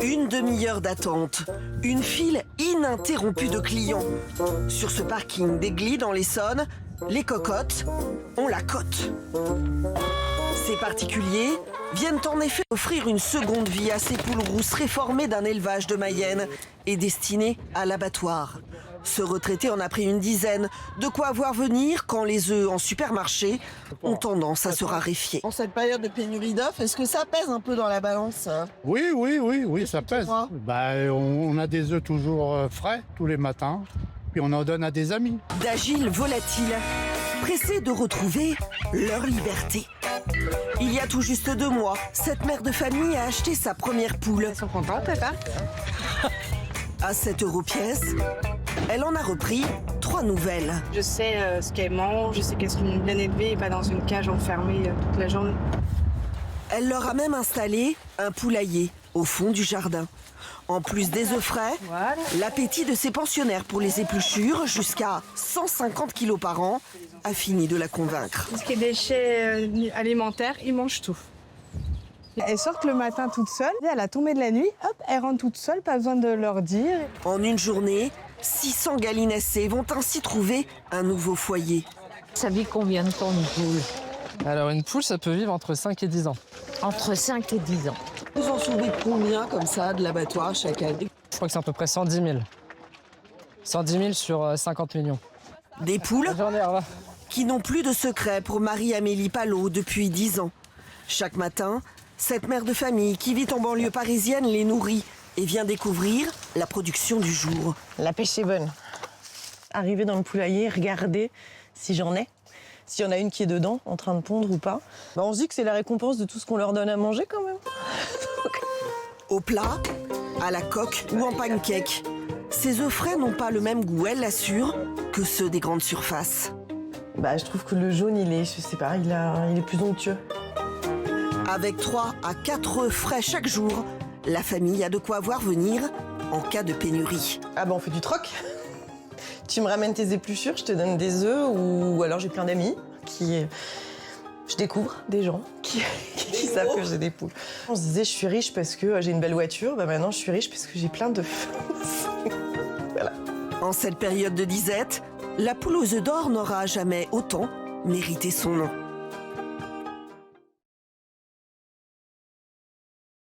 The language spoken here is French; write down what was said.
Une demi-heure d'attente, une file ininterrompue de clients. Sur ce parking d'Aigli dans l'Essonne, les cocottes ont la cote. Ces particuliers viennent en effet offrir une seconde vie à ces poules rousses réformées d'un élevage de Mayenne et destinées à l'abattoir. Ce retraité en a pris une dizaine, de quoi voir venir quand les œufs en supermarché ont tendance à se raréfier. En cette période de pénurie d'œufs, est-ce que ça pèse un peu dans la balance? Oui, ça pèse. On a des œufs toujours frais tous les matins, puis on en donne à des amis. D'agiles volatiles, pressés de retrouver leur liberté. Il y a tout juste 2 mois, cette mère de famille a acheté sa première poule. Ils sont contents, papa? À 7 € pièce, elle en a repris 3 nouvelles. Je sais ce qu'elles mangent, je sais qu'elles sont bien élevées et pas dans une cage enfermée toute la journée. Elle leur a même installé un poulailler au fond du jardin. En plus des œufs frais, Voilà. l'appétit de ces pensionnaires pour les épluchures, jusqu'à 150 kilos par an, a fini de la convaincre. Tout ce qui est déchets alimentaires, ils mangent tout. Elles sortent le matin toutes seules, à la tombée de la nuit, hop, elles rentrent toutes seules, pas besoin de leur dire. En une journée, 600 gallinacés vont ainsi trouver un nouveau foyer. Ça vit combien de temps une poule? Alors une poule, ça peut vivre entre 5 et 10 ans. Entre 5 et 10 ans. Vous en soulevez combien comme ça de l'abattoir chaque année? Je crois que c'est à peu près 110 000. 110 000 sur 50 millions. Des poules Bonne journée, au revoir. qui n'ont plus de secret pour Marie-Amélie Palot depuis 10 ans. Chaque matin, cette mère de famille qui vit en banlieue parisienne les nourrit et vient découvrir la production du jour. La pêche est bonne. Arriver dans le poulailler, regarder si j'en ai, s'il y en a une qui est dedans, en train de pondre ou pas. On se dit que c'est la récompense de tout ce qu'on leur donne à manger quand même. Au plat, à la coque ou en pancake, ces œufs frais n'ont pas le même goût, elle l'assure, que ceux des grandes surfaces. Je trouve que le jaune, il est plus onctueux. Avec 3 à 4 œufs frais chaque jour, la famille a de quoi voir venir en cas de pénurie. On fait du troc. Tu me ramènes tes épluchures, je te donne des œufs, ou alors j'ai plein d'amis qui... Je découvre des gens qui savent que j'ai des poules. On se disait, je suis riche parce que j'ai une belle voiture. Maintenant, je suis riche parce que j'ai plein d'œufs. Voilà. En cette période de disette, la poule aux œufs d'or n'aura jamais autant mérité son nom.